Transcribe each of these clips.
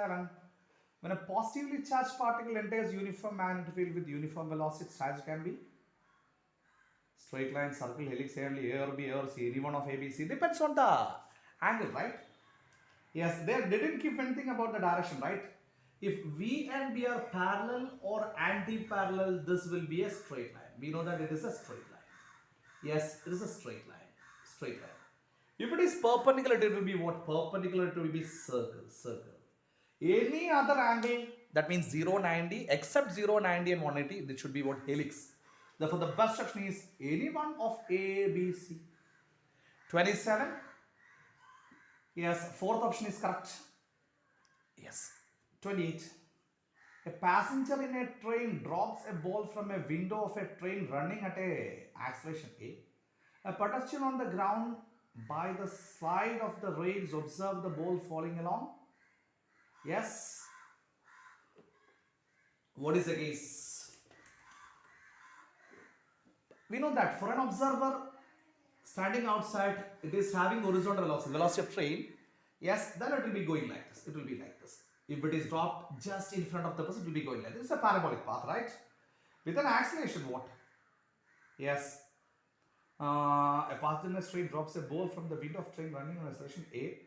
27. When a positively charged particle enters uniform magnetic field with uniform velocity, charge can be straight line, circle, helix, only A or B or C, any one of A, B, C. Depends on the angle, right? Yes, they didn't give anything about the direction, right? If V and B are parallel or anti-parallel, this will be a straight line. We know that it is a straight line. Yes, it is a straight line. Straight line. If it is perpendicular, it will be what? Perpendicular, it will be circle, circle. Any other angle, that means 0, 90, except 0, 90 and 180, this should be what? Helix. Therefore, the best option is any one of A, B, C. 27. Yes, fourth option is correct. Yes. 28. A passenger in a train drops a ball from a window of a train running at a acceleration A. A pedestrian on the ground by the side of the rails observe the ball falling along. Yes. What is the case? We know that for an observer standing outside, it is having horizontal velocity, velocity of train. Yes, then it will be going like this. It will be like this. If it is dropped just in front of the person, it will be going like this. It's a parabolic path, right? With an acceleration, what? Yes. A passenger in a train drops a ball from the window of train running on acceleration A.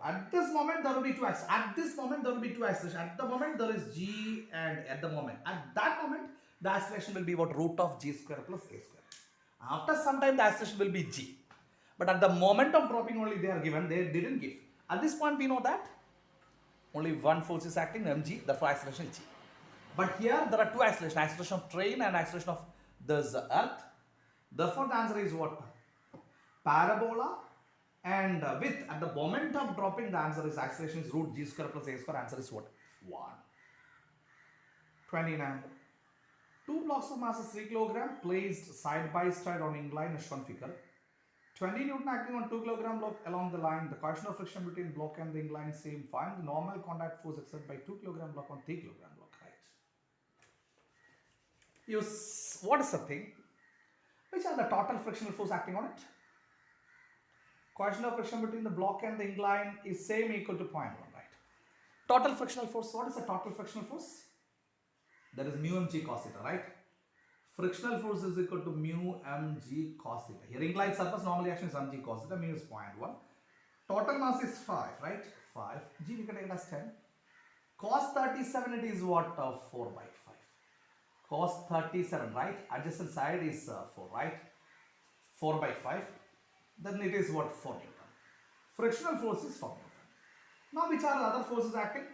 At this moment, there will be two accelerations. At this moment, there will be two accelerations. At the moment, there is G, and at the moment, at that moment, the acceleration will be what? Root of G square plus A square. After some time, the acceleration will be G. But at the moment of dropping only they are given, they didn't give. At this point, we know that only one force is acting, mg, therefore acceleration is g. But here there are two accelerations, acceleration of train and acceleration of this earth. Therefore the answer is what? Parabola, and with at the moment of dropping the answer is acceleration is root g square plus a square. Answer is what? 1. 29. Two blocks of mass is 3 kg placed side by side on incline as shown figure. 20 Newton acting on 2 kg block along the line. The coefficient of friction between block and the incline same. Find the normal contact force exerted by 2 kg block on 3 kg block. Right. Use what is the thing? Which are the total frictional force acting on it? Coefficient of friction between the block and the incline is same, equal to 0.1. Right. Total frictional force. What is the total frictional force? That is mu mg cos theta. Right. Frictional force is equal to mu mg cos theta. Here inclined surface normal reaction is mg cos theta, mu is 0.1. Total mass is 5, right? 5. G we can take it as 10. Cos 37 it is what? 4 by 5. Cos 37, right? Adjacent side is 4, right? 4 by 5. Then it is what? 4 Newton. Frictional force is 4 Newton. Now which are the other forces acting?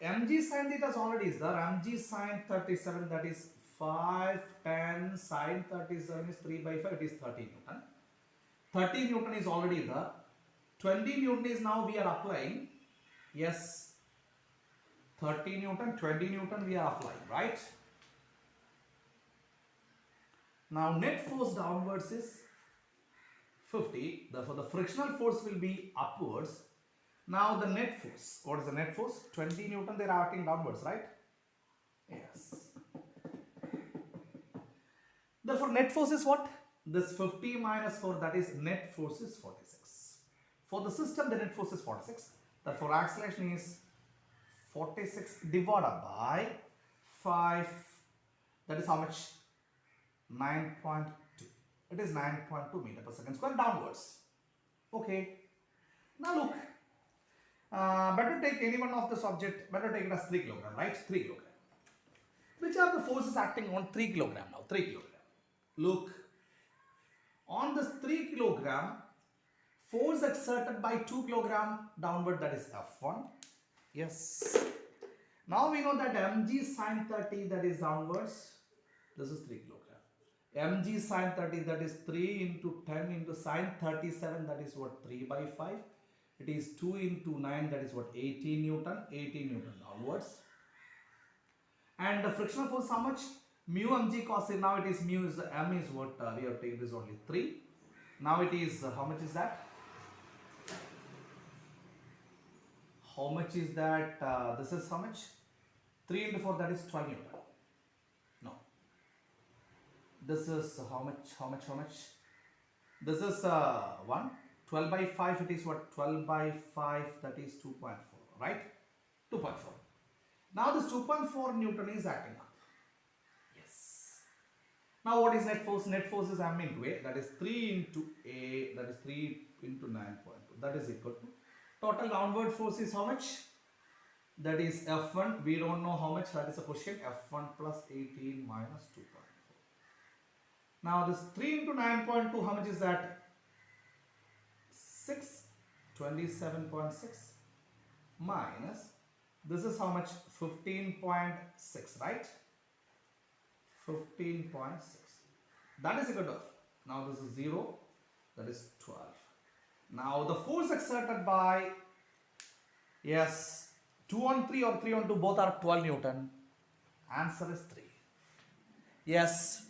Mg sin theta already is there. Mg sin 37, that is 5, 10, sin 37 is 3 by 5, it is 30 Newton. 30 Newton is already there. 20 Newton is now we are applying. Yes. 30 Newton, 20 Newton we are applying, right? Now net force downwards is 50. Therefore the frictional force will be upwards. Now the net force, what is the net force? 20 Newton, they are acting downwards, right? Yes. Therefore net force is what? This 50 minus 4, that is net force is 46. For the system the net force is 46. Therefore acceleration is 46 divided by 5. That is how much? 9.2. It is 9.2 meter per second square downwards. Okay. Now look. Better take any one of the subject, better take it as 3 kg, right? 3 kg. Which are the forces acting on 3 kg now? 3 kg. Look, on this 3 kg, force exerted by 2 kg downward, that is F1. Yes. Now we know that mg sin 30, that is downwards. This is 3 kg. Mg sin 30, that is 3 into 10 into sin 37, that is what? 3 by 5. It is 2 into 9, that is what? 18 Newton. 18 Newton downwards. And the frictional force how much? Mu mg cos theta. Now it is mu is m is what? We have taken this only 3. Now it is how much is that? How much is that? This is how much? 3 into 4, that is 12 Newton. No. This is how much? How much? How much? This is 1. 12 by 5, it is what? 12 by 5, that is 2.4, right? 2.4. Now this 2.4 Newton is acting up. Yes. Now what is net force? Net force is M into A, that is 3 into A, that is 3 into 9.2, that is equal to. Total downward force is how much? That is F1, we don't know how much, that is a question. F1 plus 18 minus 2.4. Now this 3 into 9.2, how much is that? 6, 27.6 minus, this is how much? 15.6, right? 15.6. That is equal to F. Now this is 0, that is 12. Now the force exerted by, yes, 2 on 3 or 3 on 2, both are 12 Newton. Answer is 3. Yes,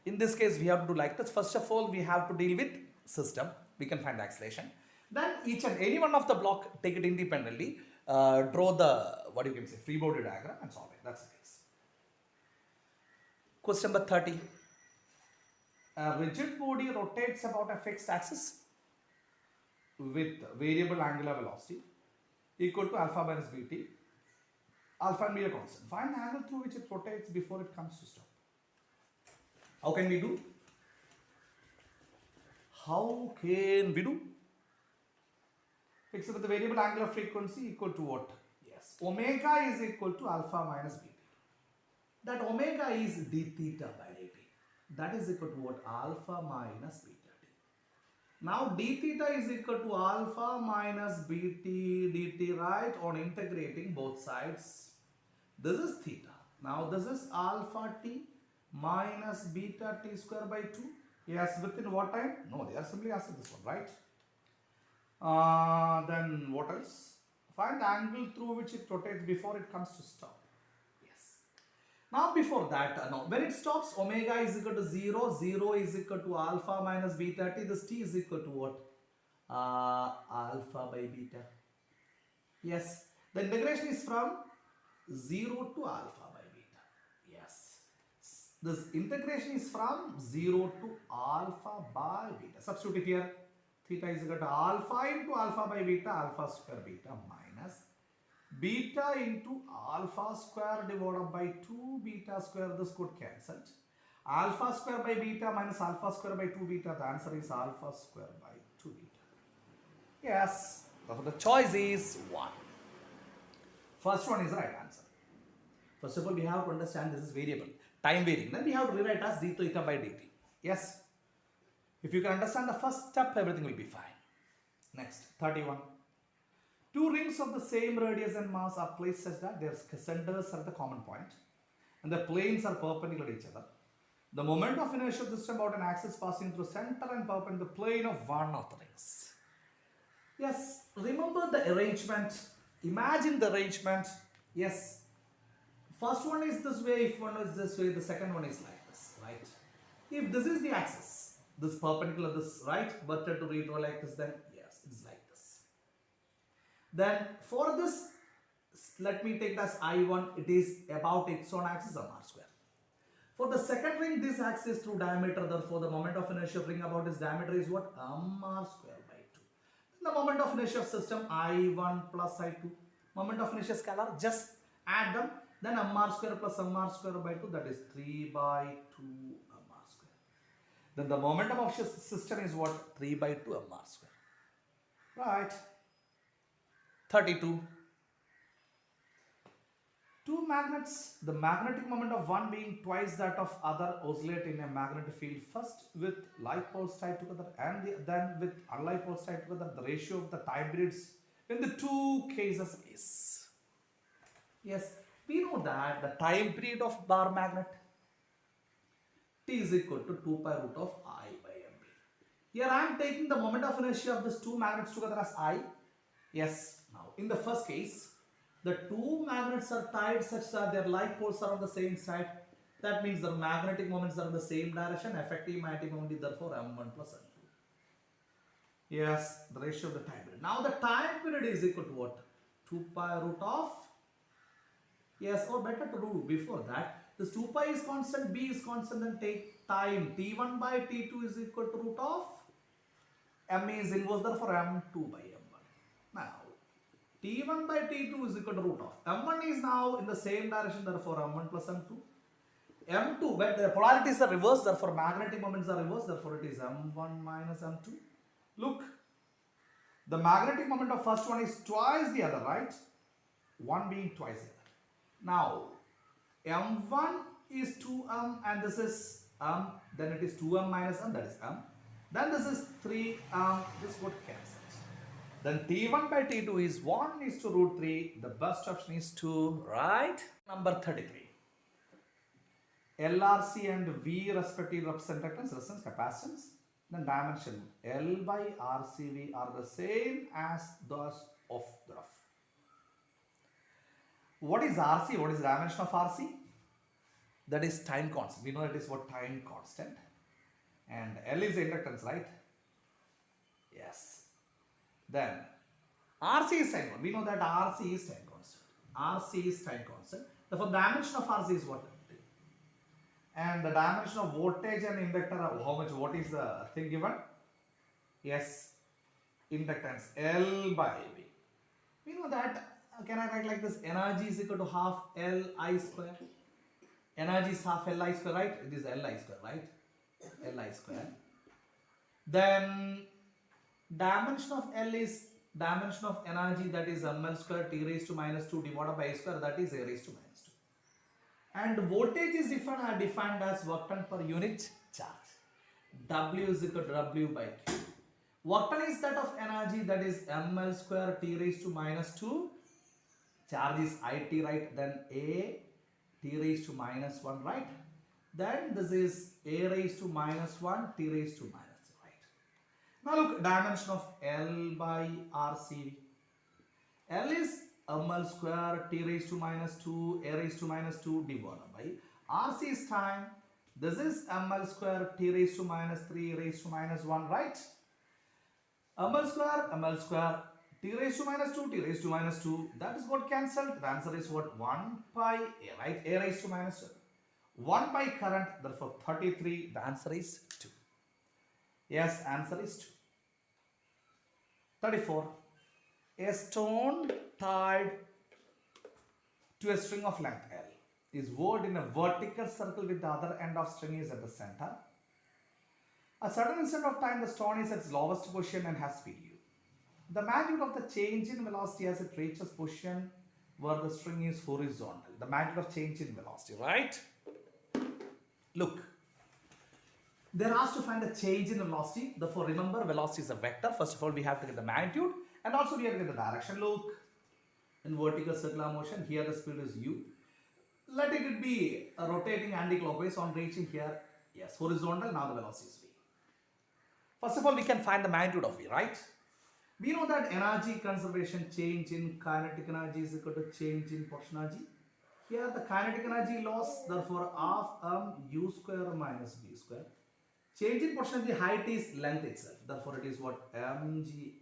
in this case we have to do like this. First of all, we have to deal with system. We can find the acceleration. Then each and any one of the block, take it independently, draw the, what you can say, free body diagram and solve it. That's the case. Question number 30. A rigid body rotates about a fixed axis with variable angular velocity equal to alpha minus bt. Alpha and beta constant. Find the angle through which it rotates before it comes to stop. How can we do? How can we do? Fix it with the variable angular frequency equal to what? Yes. Omega is equal to alpha minus beta. That omega is d theta by dt. That is equal to what? Alpha minus beta t. Now d theta is equal to alpha minus bt dt, right? On integrating both sides. This is theta. Now this is alpha t minus beta t square by 2. Yes, within what time? No, they are simply asking this one, right? Then what else? Find the angle through which it rotates before it comes to stop. Yes. Now before that, no, when it stops, omega is equal to 0. 0 is equal to alpha minus beta t. This t is equal to what? Alpha by beta. Yes. The integration is from 0 to alpha by beta. Yes. This integration is from 0 to alpha by beta. Substitute it here. Theta is equal to alpha into alpha by beta, alpha square beta minus beta into alpha square divided by 2 beta square. This could cancel. Alpha square by beta minus alpha square by 2 beta. The answer is alpha square by 2 beta. Yes. So the choice is 1. First one is the right answer. First of all, we have to understand this is variable, time varying. Then we have to rewrite as d theta by dt. Yes. If you can understand the first step, everything will be fine. Next, 31. Two rings of the same radius and mass are placed such that their centers are at the common point and the planes are perpendicular to each other. The moment of inertia of the system about an axis passing through center and perpendicular to the plane of one of the rings. Yes, remember the arrangement. Imagine the arrangement. Yes. First one is this way, if one is this way, the second one is like this, right? If this is the axis, this perpendicular, this right, but to redraw like this, then yes, it's like this. Then for this, let me take as I1, it is about its own axis of r square. For the second ring, this axis through diameter, therefore the moment of inertia of ring about its diameter is what? R square by 2. Then the moment of inertia of system I1 plus I2. Moment of inertia scalar, just add them. Then r square plus r square by 2, that is 3 by 2 r square. Then the momentum of system is what? 3 by 2 r square. Right. 32. Two magnets, the magnetic moment of one being twice that of other, oscillate in a magnetic field first with like poles tied together and then with unlike poles tied together. The ratio of the time periods in the two cases is. Yes, we know that the time period of bar magnet T is equal to 2 pi root of I by mb. Here I am taking the moment of inertia of these two magnets together as I. Yes, now in the first case, the two magnets are tied such that their like poles are on the same side. That means the magnetic moments are in the same direction. Effective magnetic moment is therefore m1 plus m2. Yes, the ratio of the time period. Now the time period is equal to what? 2 pi root of. Yes, or better to do before that. This 2 pi is constant, b is constant, then take time. T1 by T2 is equal to root of M is inverse, therefore M2 by M1. Now, T1 by T2 is equal to root of. M1 is now in the same direction, therefore M1 plus M2. M2, where the polarities are reversed, therefore magnetic moments are reversed, therefore it is M1 minus M2. Look, the magnetic moment of first one is twice the other, right? One being twice the other. Now, M1 is 2M and this is M, then it is 2M minus M, that is M. Then this is 3M, this got cancelled. Then T1 by T2 is 1 is to root 3, the best option is 2, right? Number 33. LRC and V respective represent inductance, resistance, capacitance. Then dimension L by RCV are the same as those of the rough. What is RC? What is the dimension of RC? That is time constant. We know it is what time constant. And L is the inductance, right? Yes. Then RC is time constant. We know that RC is time constant. RC is time constant. Therefore, the dimension of RC is what? And the dimension of voltage and inductor, how much, what is the thing given? Yes, inductance L by V. We know that, can I write like this? Energy is equal to half Li square. Energy is half Li square, right? It is Li square, right? Li square. Then dimension of L is dimension of energy, that is ml square T raised to minus 2 divided by A square, that is A raised to minus 2. And voltage is defined as work done per unit charge. W is equal to W by Q. Work done is that of energy, that is ml square T raised to minus 2. Charge is IT, right? Then A T raised to minus 1, right? Then this is A raised to minus 1 T raised to minus 2, right? Now look, dimension of L by RCV. L is ml square T raised to minus 2 A raised to minus 2 divided by RC is time. This is ml square T raised to minus 3 raised to minus 1, right? ml square T raised to minus 2 T raised to minus 2, that is got cancelled. The answer is what? 1 by A, right? A raised to minus 2. 1 by current, therefore 33. The answer is 2. Yes, answer is 2. 34. A stone tied to a string of length L is whirled in a vertical circle with the other end of string is at the center. A certain instant of time, the stone is at its lowest position and has speed u. The magnitude of the change in velocity as it reaches position where the string is horizontal. The magnitude of change in velocity, right? Look, they're asked to find the change in velocity. Therefore, remember, velocity is a vector. First of all, we have to get the magnitude and also we have to get the direction. Look, in vertical circular motion, here the speed is u. Let it be rotating anti-clockwise on reaching here. Yes, horizontal. Now the velocity is v. First of all, we can find the magnitude of v, right? We know that energy conservation, change in kinetic energy is equal to change in potential energy. Here the kinetic energy loss, therefore half u square minus v square. Change in potential energy, height is length itself. Therefore it is what? mgl.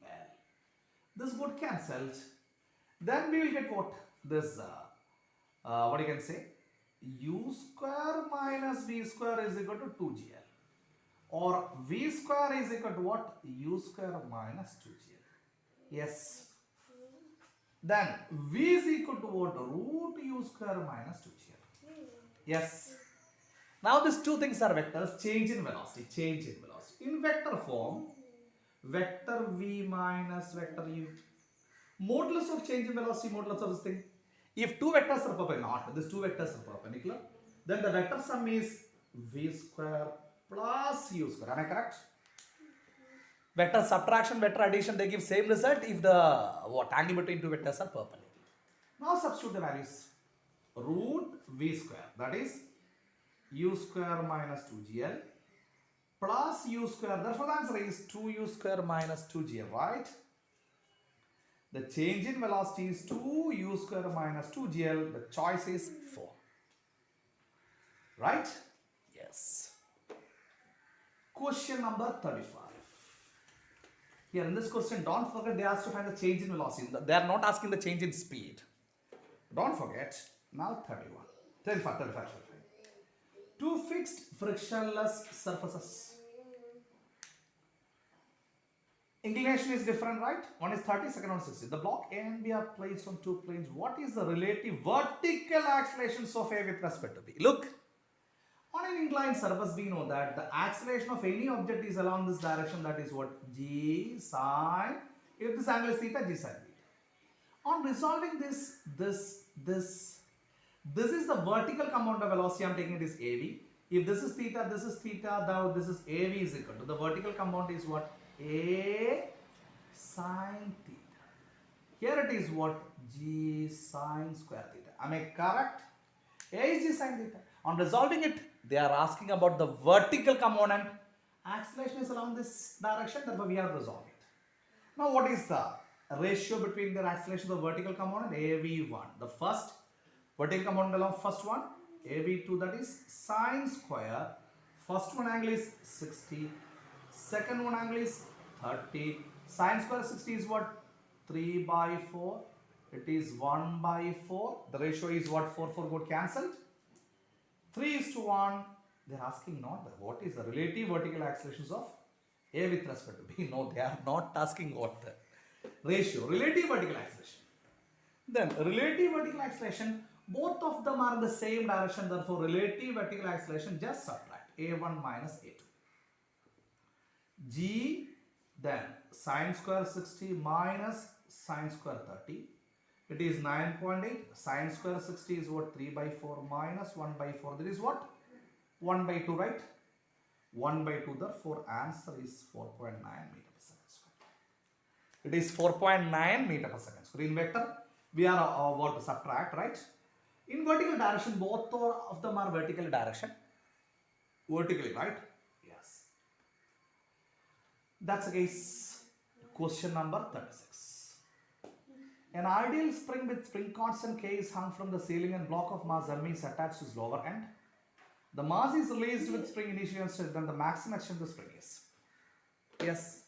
This got cancelled. Then we will get what? This, what you can say? U square minus v square is equal to 2gl. Or v square is equal to what? U square minus 2gl. Yes. Then v is equal to what? Root u square minus 2gl. Yes. Now these two things are vectors. Change in velocity. Change in velocity. In vector form, vector v minus vector u. Modulus of change in velocity, modulus of this thing. If two vectors are perpendicular, not these two vectors are perpendicular, then the vector sum is v square plus u square. Am I correct? Vector subtraction, vector addition, they give same result if the angle between two vectors are perpendicular. Now substitute the values. Root v square, that is u square minus 2gl plus u square. Therefore the answer is 2u square minus 2gl, right? The change in velocity is 2u square minus 2gl. The choice is 4. Right? Yes. Question number 35. Here in this question, don't forget they asked to find the change in velocity. They are not asking the change in speed. Don't forget. Now 31. 35. Two fixed frictionless surfaces Inclination is different, right? One is 30, second one is 60. The block A and B are placed on two planes. What is the relative vertical accelerations of A with respect to B? Look, on an inclined surface, we know that the acceleration of any object is along this direction. That is what? G sine. If this angle is theta, G sine theta. On resolving this is the vertical component of velocity. I am taking it is AV. If this is theta, now this is AV is equal to the vertical component is what? A sine theta. Here it is what? G sine square theta. Am I correct? A is G sine theta. On resolving it, they are asking about the vertical component. Acceleration is along this direction, therefore we have resolved it. Now what is the ratio between the acceleration of the vertical component? AV1. The first vertical component along first one, AV2, that is sine square. First one angle is 60. Second one angle is 30. Sine square 60 is what? 3 by 4. It is 1 by 4. The ratio is what? 4 got cancelled. 3:1. They are asking not the, what is the relative vertical accelerations of A with respect to B. No, they are not asking what the ratio. Relative vertical acceleration. Then relative vertical acceleration, both of them are in the same direction. Therefore, relative vertical acceleration, just subtract A1 minus A2. G, then sine square 60 minus sine square 30. It is 9.8. Sine square 60 is what? 3 by 4 minus 1 by 4. That is what? 1 by 2, right? 1 by 2. Therefore, answer is 4.9 meter per second square. It is 4.9 meter per second square. In vector, we are about to subtract, right? In vertical direction, both of them are vertical direction. Vertically, right? Yes. That's the case. Question number 36. An ideal spring with spring constant K is hung from the ceiling and block of mass M is attached to its lower end. The mass is released with spring initially and then the maximum action of the spring is. Yes.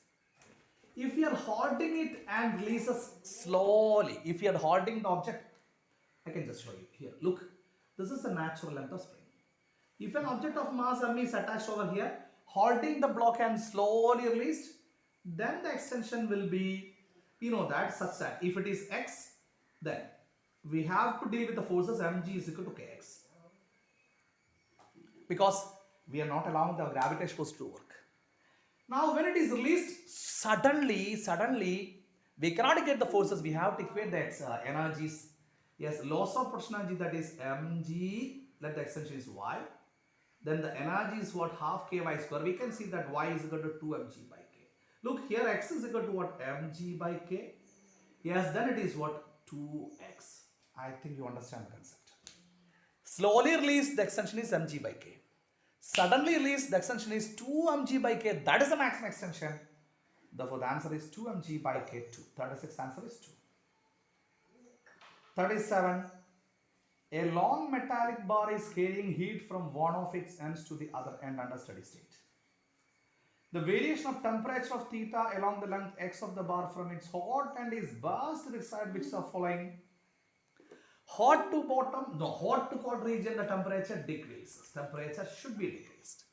If you are holding it and releases slowly, if you are holding the object, I can just show you here. Look, this is the natural length of spring. If an object of mass M is attached over here, holding the block and slowly released, then the extension will be, you know that, such that if it is X, then we have to deal with the forces mg is equal to kx. Because we are not allowing the gravitational force to work. Now when it is released, suddenly, we cannot get the forces, we have to equate the energies. Yes, loss of potential energy, that is mg, let the extension is y. Then the energy is what? Half ky square. We can see that y is equal to 2mg by k. Look, here x is equal to what? Mg by k. Yes, then it is what? 2x. I think you understand the concept. Slowly release, the extension is mg by k. Suddenly release, the extension is 2mg by k. That is the maximum extension. Therefore, the answer is 2mg by k 2. 36 answer is 2. 37. A long metallic bar is carrying heat from one of its ends to the other end under steady state. The variation of temperature of theta along the length x of the bar from its hot end is burst to the side which are following. Hot to bottom, no, hot to cold region, the temperature decreases. Temperature should be decreased.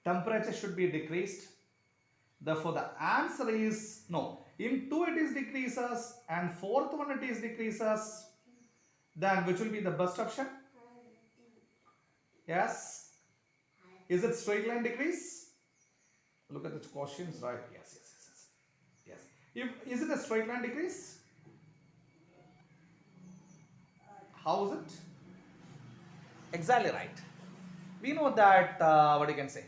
Temperature should be decreased. Therefore, the answer is no. In 2 it is decreases and fourth one it is decreases. Then which will be the best option? Yes. Is it straight line decrease? Look at the questions, right? Yes. Is it a straight line decrease? How is it? Exactly right. We know that, what you can say?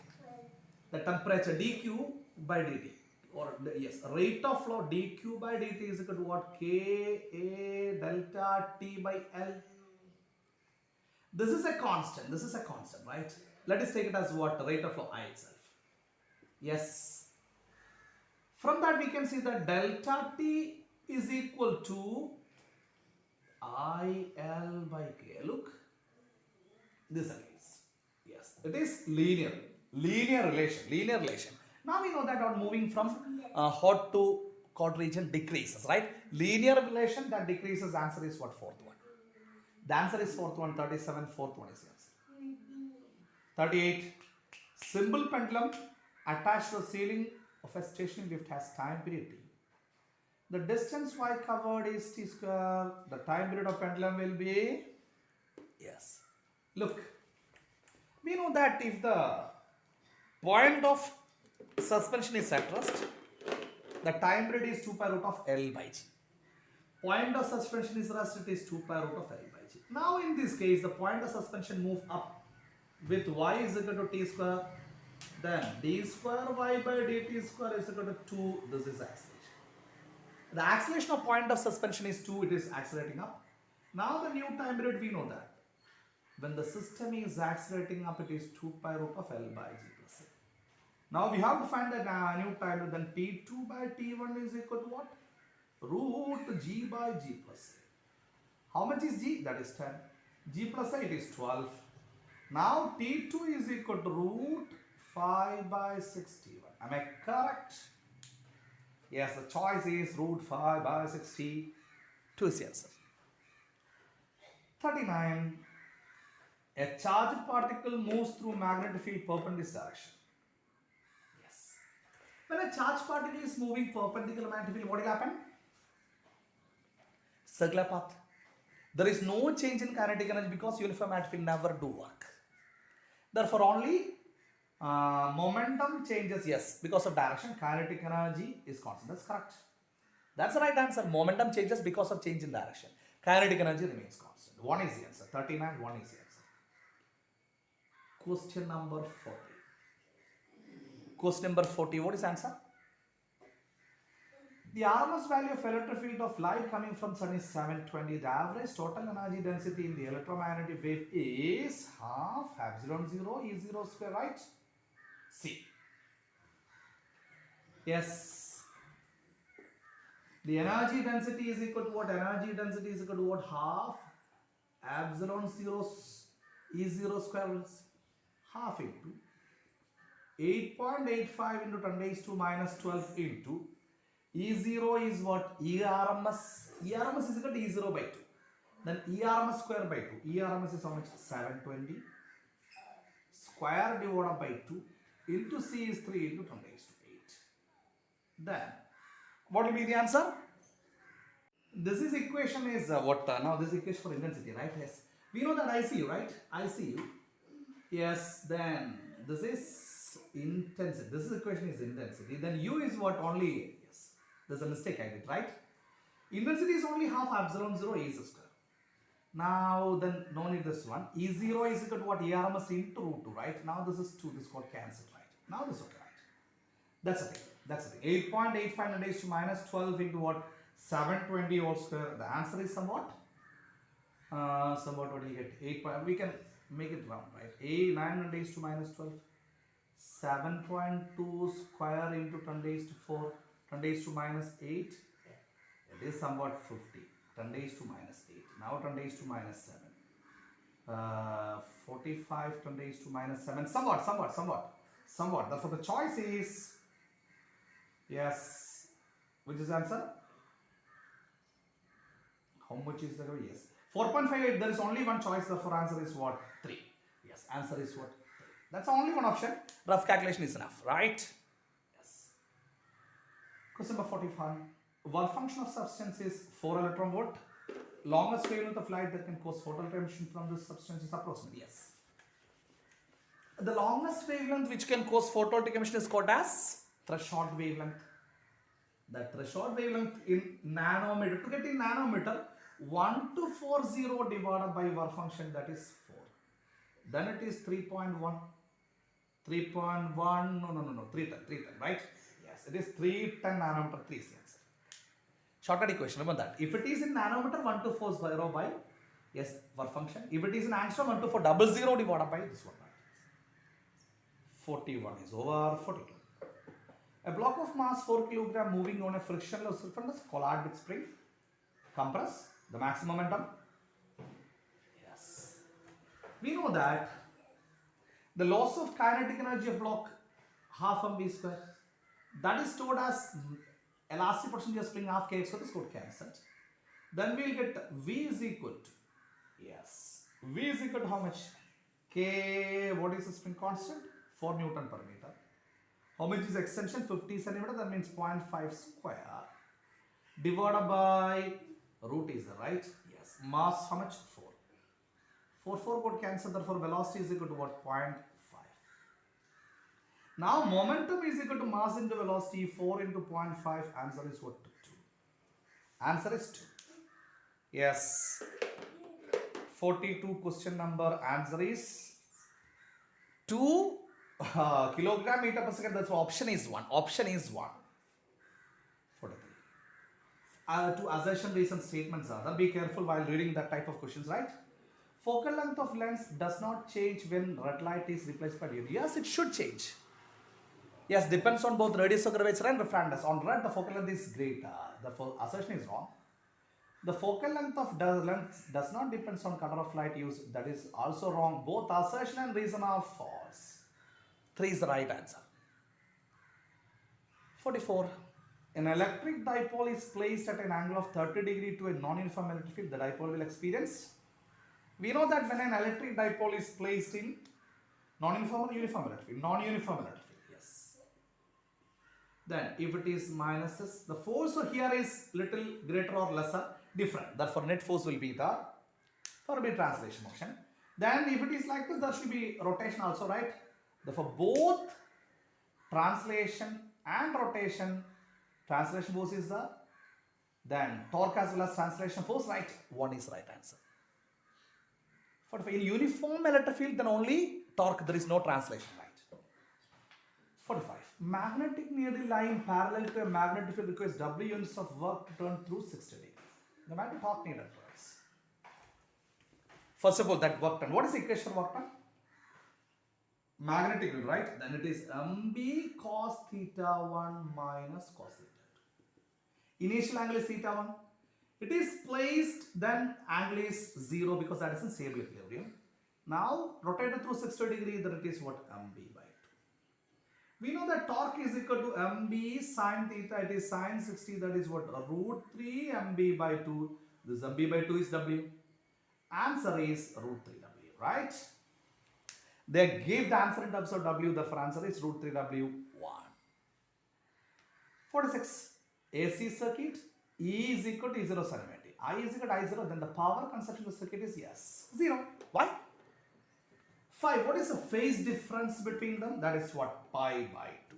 The temperature dq by dt. Or yes, rate of flow dq by dt is equal to what? Ka delta T by L. This is a constant, right? Let us take it as what? Rate of flow I itself. Yes. From that we can see that delta T is equal to IL by K. Look, this is, yes, it is linear relation. Now we know that on moving from hot to cold region decreases, right? Linear relation that decreases, answer is what? Fourth one. The answer is fourth one. 37, fourth one is the answer. 38. Simple pendulum attached to the ceiling of a stationary lift has time period t. The distance y covered is t square. The time period of pendulum will be, yes. Look, we know that if the point of suspension is at rest, the time period is 2 pi root of L by G. Point of suspension is rest, it is 2 pi root of L by G. Now in this case, the point of suspension move up with y is equal to t square. Then d square y by dt square is equal to 2. This is acceleration. The acceleration of point of suspension is 2. It is accelerating up. Now the new time period, we know that when the system is accelerating up, it is 2 pi root of L by G plus A. Now we have to find the new time period. Then T2 by T1 is equal to what? Root G by G plus A. How much is G? That is 10. G plus A, it is 12. Now T2 is equal to root 5 by 61. Am I correct? Yes, the choice is root 5 by 62 is the answer. 39. A charged particle moves through magnetic field perpendicular direction. Yes. When a charged particle is moving perpendicular magnetic field, what will happen? Circular path. There is no change in kinetic energy because uniform magnetic field never do work. Therefore, only momentum changes, yes, because of direction. Kinetic energy is constant. That's correct. That's the right answer. Momentum changes because of change in direction. Kinetic energy remains constant. 1 is the answer. 39, 1 is the answer. Question number 40. Question number 40. What is the answer? The RMS value of electric field of light coming from sun is 720. The average total energy density in the electromagnetic wave is half epsilon 0 E0 square, right? C. Yes. The energy density is equal to what? Energy density is equal to what? Half epsilon 0 E0 square is half into 8.85 into 10 raised to minus 12 into E0 is what? ERMS. ERMS is equal to E0 by 2. Then ERMS square by 2. ERMS is how much? 720 square divided by 2 into C is 3 into 10 raised to 8. Then what will be the answer? This is equation is what? Now this is equation for intensity, right? Yes. We know that ICU, right? ICU. Yes. Then this is intensity. This equation is intensity. Then U is what? Only. Yes. There's a mistake I did, right? Intensity is only half epsilon 0 E square. Now then no need this one. E0 is equal to what? ERMS into root 2, right? Now this is 2. This got cancelled, right? Now this is okay, right? That's the thing. That's the thing. 8.85 raised to minus 12 into what? 720 whole square. The answer is somewhat. Somewhat what do you get? 8. We can make it round, right? 9 raised to minus 12. 7.2 square into 10 raised to 4. 10 raised to minus 8. It is somewhat 50. 10 raised to minus 8. Now 10 raised to minus 7. 45. 10 raised to minus 7. Somewhat. Therefore the choice is, yes, which is the answer? How much is the, yes, 4.58. There is only one choice. Therefore answer is what? 3. Yes, answer is what? 3. That's only one option. Rough calculation is enough, right? Yes. Question number 45. Work function of substance is 4 electron volt. Longest wavelength of light that can cause photoelectric emission from this substance is approximately, yes. The longest wavelength which can cause photoelectric emission is called as threshold wavelength. The threshold wavelength in nanometer. To get in nanometer, 1240 divided by work function, that is 4. Then it is 3.1. 3.1, no, 310, right? Yes, it is 310 nanometer, 3 is the answer. Shortcut equation, remember that. If it is in nanometer, 1240 by, yes, work function. If it is in angstrom, 1240 divided by this one. 41 is over 42. A block of mass 4 kg moving on a frictionless surface collide with spring. Compress the maximum momentum. Yes. We know that the loss of kinetic energy of block half mv square, that is stored as elastic potential of spring half kx, so this got cancelled. Then we will get V is equal to, yes, V is equal to how much? K, what is the spring constant? 4 Newton per meter. How much is extension? 50 centimeter, that means 0.5 square divided by root is right? Yes. Mass, how much? 4. 4 got cancelled, therefore velocity is equal to what? 0.5. Now momentum is equal to mass into velocity, 4 into 0.5, answer is what? 2. Answer is 2. Yes. 42 question number, answer is 2 kilogram meter per second. That's option is 1. Option is 1. 43. Two assertion reason statements are there. Be careful while reading that type of questions, right? Focal length of lens does not change when red light is replaced by LED. Yes, it should change. Yes, depends on both radius of curvature and refractance. On red, the focal length is greater. Therefore, assertion is wrong. The focal length of lens does not depend on color of light used. That is also wrong. Both assertion and reason are false. 3 is the right answer. 44. An electric dipole is placed at an angle of 30 degree to a non-uniform electric field. The dipole will experience. We know that when an electric dipole is placed in non-uniform or uniform electric field? Non-uniform electric field, yes. Then if it is minuses, the force here is little greater or lesser, different. Therefore net force will be the translation motion. Then if it is like this, there should be rotation also, right? Therefore both translation and rotation, translation force is the, then torque as well as translation force, right? 1 is right answer. 45. In uniform electric field, then only torque, there is no translation, right? 45. Magnetic needle lying parallel to a magnetic field requires W units of work to turn through 60 degrees. The magnetic torque needle requires. First of all, that work done. What is the equation for work done? Magnetic field, right? Then it is mb cos theta 1 minus cos theta 2. Initial angle is theta 1. It is placed, then angle is 0 because that is in stable equilibrium. Now rotated through 60 degrees, then it is what? mb by 2. We know that torque is equal to mb sine theta, it is sine 60, that is what? Root 3 mb by 2. This mb by 2 is w. Answer is root 3 w, right? They gave the answer in terms of w, therefore answer is root 3 w 1. 46. AC circuit, E is equal to E0 sin t. I is equal to I0, then the power consumption of the circuit is yes, 0. Why? 5. What is the phase difference between them? That is what? Pi by 2.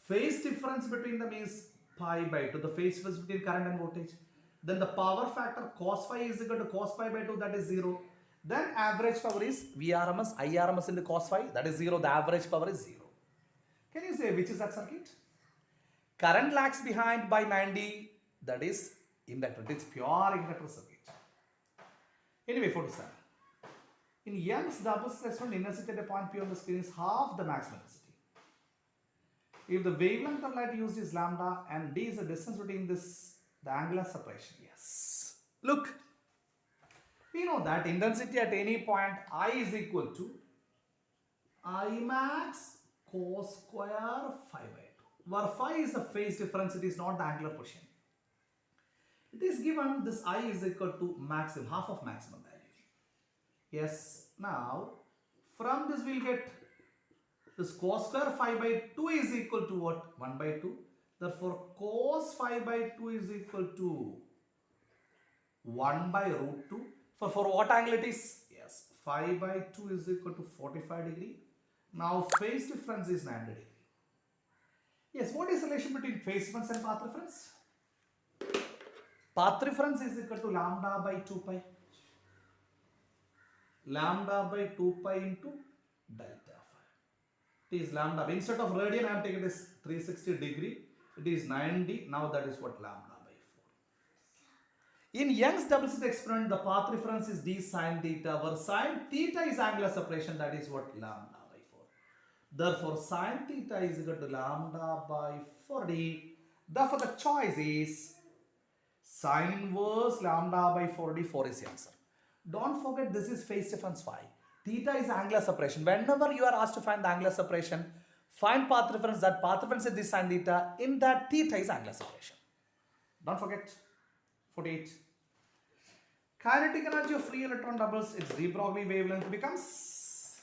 Phase difference between them is pi by 2. The phase difference between current and voltage. Then the power factor cos phi is equal to cos pi by 2, that is 0. Then average power is Vrms, Irms into cos phi, that is 0. The average power is 0. Can you say which is that circuit? Current lags behind by 90, that is inductor. It is pure inductor circuit. Anyway, 47. In Young's double sledge, intensity at a point P on the screen is half the maximum intensity. If the wavelength of light used is lambda and d is the distance between this, the angular separation, yes. Look, we know that intensity at any point I is equal to I max cos square phi by 2. Where phi is the phase difference, it is not the angular position. It is given this I is equal to maximum, half of maximum value. Yes, now from this we will get this cos square phi by 2 is equal to what? 1 by 2. Therefore, cos phi by 2 is equal to 1 by root 2. For what angle it is? Yes, phi by 2 is equal to 45 degree. Now phase difference is 90 degree. Yes, what is the relation between phase difference and path difference? Path difference is equal to lambda by 2 pi. Lambda by 2 pi into delta phi. It is lambda. Instead of radian, I am taking this 360 degree. It is 90. Now that is what? Lambda by 4. In Young's double slit experiment, the path difference is d sine theta, where sine theta is angular separation. That is what? Lambda by 4. Therefore, sine theta is equal to lambda by 4d. Therefore, the choice is sine inverse lambda by 4d. 4 is the answer. Don't forget, this is phase difference phi. Theta is angular separation. Whenever you are asked to find the angular separation, find path difference. That path difference is this sine theta. In that, theta is angular separation. Don't forget. 48. Kinetic energy of free electron doubles. Its de Broglie wavelength becomes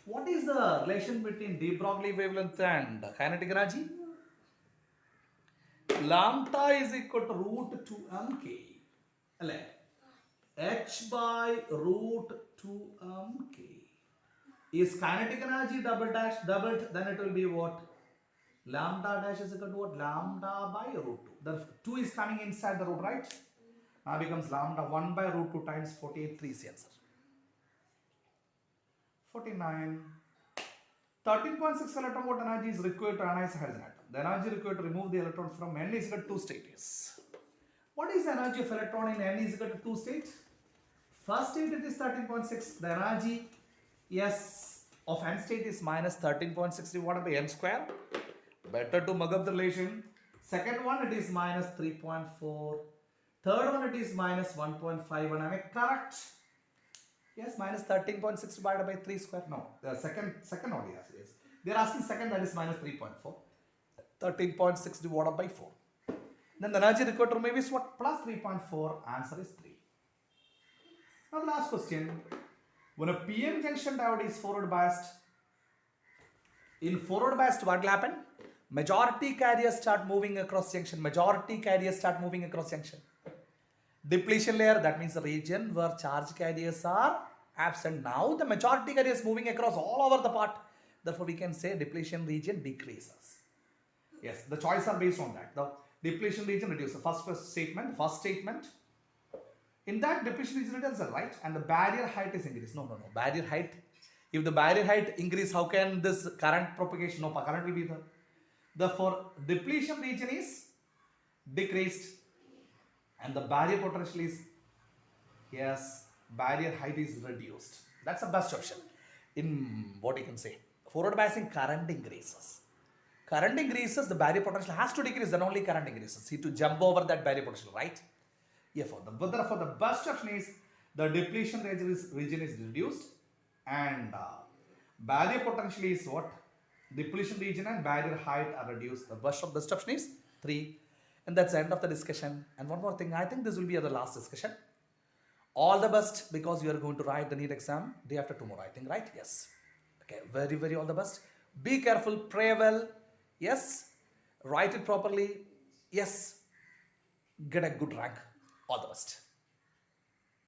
What is the relation between de Broglie wavelength and kinetic energy? Lambda is equal to root 2mk. H by root 2mk is kinetic energy doubled, then it will be what? Lambda dash is equal to what? Lambda by root 2. The 2 is coming inside the root, right? Now becomes lambda 1 by root 2 times 48, 3 is the answer. 49. 13.6 electron volt energy is required to ionize a hydrogen atom. The energy required to remove the electron from n is equal to 2 state is. What is the energy of electron in n is equal to 2 state? First state it is 13.6. The energy yes of n state is minus 13.6 divided by n square. Better to mug up the relation. Second one it is minus 3.4. Third one it is minus 1.5. And am I correct? Yes, minus 13.6 divided by 3 square. No, the second only yes. They are asking second, that is minus 3.4. 13.6 divided by 4. Then the energy required to remove is what? Plus 3.4. Answer is 3. Now the last question. When a PN junction diode is forward biased, in forward biased what will happen? Majority carriers start moving across junction. Majority carriers start moving across junction. Depletion layer, that means the region where charge carriers are absent. Now the majority carriers moving across all over the part. Therefore we can say depletion region decreases. Yes, the choice are based on that. The depletion region reduces. First statement. In that depletion region reduces, right? And the barrier height is increased. No. Barrier height. If the barrier height increase, how can this current propagation? No, current will be there. Therefore, depletion region is decreased. And the barrier potential is, yes, barrier height is reduced. That's the best option. In what you can say, forward biasing, current increases. Current increases, the barrier potential has to decrease, then only current increases. See, to jump over that barrier potential, right? Yeah, for the best option is the depletion region is reduced and barrier potential is what? Depletion region and barrier height are reduced. The best option is 3. And that's the end of the discussion. And one more thing, I think this will be the last discussion. All the best, because you are going to write the NEET exam day after tomorrow, I think, right? Yes. Okay, very, very all the best. Be careful, pray well. Yes. Write it properly. Yes. Get a good rank. All the best.